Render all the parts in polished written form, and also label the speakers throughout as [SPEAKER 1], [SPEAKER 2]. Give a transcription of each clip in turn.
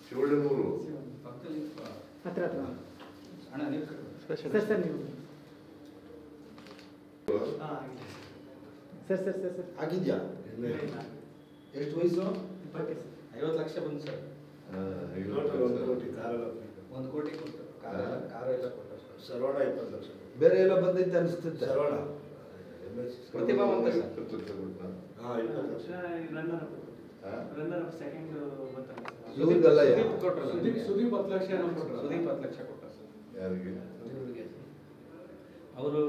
[SPEAKER 1] ಶಿವಳ್ಳಿಮೂರು
[SPEAKER 2] ಹತ್ರ ಹತ್ರ
[SPEAKER 3] ಅಣ್ಣ ನೀವು
[SPEAKER 2] ಸರ್ ನೀವು ಸರ್
[SPEAKER 4] ಆಗಿದ್ಯಾ ಎಷ್ಟು ವಯಸ್ಸು?
[SPEAKER 3] 50 ಲಕ್ಷ ಬಂತು ಸರ್. 1 ಕೋಟಿ ಕೊಟ್ಟು ಕಾರು ಎಲ್ಲ ಕೊಟ್ಟು ಸರ್.
[SPEAKER 5] ಸರ್ವಣ 20 ಲಕ್ಷ.
[SPEAKER 4] ಬೇರೆ ಎಲ್ಲ ಬಂದೈತೆ ಅನಿಸ್ತೈತೆ.
[SPEAKER 5] ಸರ್ವಣ
[SPEAKER 3] ಪ್ರತಿಭಾವಂತ ಸರ್.
[SPEAKER 5] 20 ಲಕ್ಷ.
[SPEAKER 4] ಇವ್ರಿಗೆಲ್ಲ
[SPEAKER 3] ಸುದೀಪ್ ಕೊಟ್ಟರು ಸರ್.
[SPEAKER 2] ಸುದೀಪ್ 10 ಲಕ್ಷ
[SPEAKER 3] ಸುದೀಪ್ 10 ಲಕ್ಷ ಕೊಟ್ಟ ಸರ್.
[SPEAKER 1] ಯಾರಿಗೆ
[SPEAKER 3] ಇವ್ರಿಗೆ ಅವರು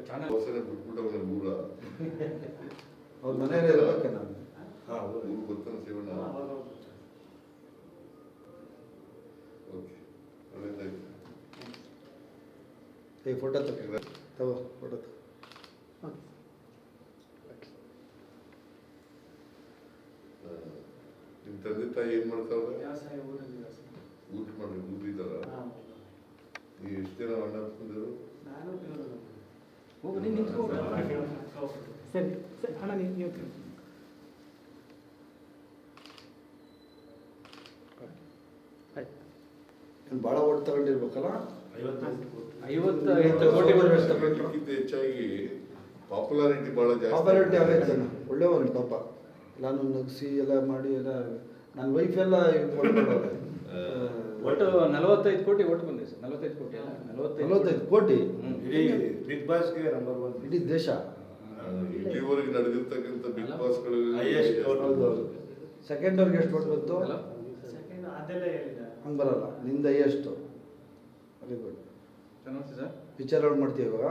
[SPEAKER 3] ಚಾನಲ್
[SPEAKER 1] ಹೊಸನೆ ಬಿಟ್ಬಿಟ್ಟವ್ರೆ ಊರ
[SPEAKER 4] ಅವ್ರ ಮನೆಯಲ್ಲೇ ಇರ್ಬೇಕೆ ನಾನು.
[SPEAKER 1] ಊರು ಗೊತ್ತಾನ ಶಿವಣ್ಣ. ಓಕೆ ಒಳ್ಳೆದಾಯ್ತು.
[SPEAKER 4] ಫೋಟೋ ತಗೋ ಫೋಟೋ
[SPEAKER 1] ನಿಮ್ಮ ತಂದೆ ತಾಯಿ ಏನ್ ಮಾಡ್ತಾವ್ರೆ?
[SPEAKER 2] ವ್ಯವಸಾಯ ಊರಲ್ಲಿ
[SPEAKER 1] ಊಟ ಮಾಡಿ ಊರಿದಾರ? ನೀವು ಎಷ್ಟು ಜನ ಅಣ್ಣ ಬಂದಿರು?
[SPEAKER 2] ನಾನು ಹೋಗು ನೀನು ನಿಂತ್ಕೋ. ಸರಿ ಸರಿ ಅಣ್ಣ ನೀವು
[SPEAKER 4] ಭಾಳ ಓಟ್ ತಗೊಂಡಿರ್ಬೇಕಲ್ಲ.
[SPEAKER 3] 58 ಕೋಟಿ
[SPEAKER 1] ಅದಕ್ಕಿಂತ ಹೆಚ್ಚಾಗಿ ಪಾಪ್ಯುಲಾರಿಟಿ ಬಹಳ ಜಾಸ್ತಿ.
[SPEAKER 4] ಪಾಪ್ಯುಲಾರಿಟಿ ಆಗೈತೆ. ಒಳ್ಳೆಯವನು ಪಾಪ. ನಾನು ನಗಿಸಿ ಎಲ್ಲ ಮಾಡಿ ಎಲ್ಲ ನನ್ನ ವೈಫ್ ಎಲ್ಲ
[SPEAKER 3] ಒಟ್ಟು 45 ಕೋಟಿ ಒಟ್ಟು ಬಂದಿದೆ ಸರ್. 45 ಕೋಟಿ ಅಲ್ಲ
[SPEAKER 4] 45 ಕೋಟಿ
[SPEAKER 5] ಇಡೀ ಬಿಗ್ ಬಾಸ್ಗೆ ನಂಬರ್ 1
[SPEAKER 4] ಇಡೀ ದೇಶ.
[SPEAKER 1] ಇಲ್ಲಿವರೆಗೆ ನಡೆದಿರ್ತಕ್ಕಂಥ ಬಿಗ್ ಬಾಸ್ಗಳು
[SPEAKER 5] Highest vote.
[SPEAKER 4] ಹೌದು. ಸೆಕೆಂಡ್ ಅವ್ರಿಗೆ ಎಷ್ಟು ಕೊಟ್ಟು ಬಂತು?
[SPEAKER 2] ಸೆಕೆಂಡ್ ಅದೆಲ್ಲ ಹೇಳಿದ
[SPEAKER 4] ಹಂಗೆ ಬರಲ್ಲ. ನಿಂದ ಎಷ್ಟು? Very good.
[SPEAKER 3] ಚೆನ್ನಾಗಿ ಸರ್.
[SPEAKER 4] ಪಿಕ್ಚರ್ ಔಟ್ ಮಾಡ್ತೀವಿ ಇವಾಗ.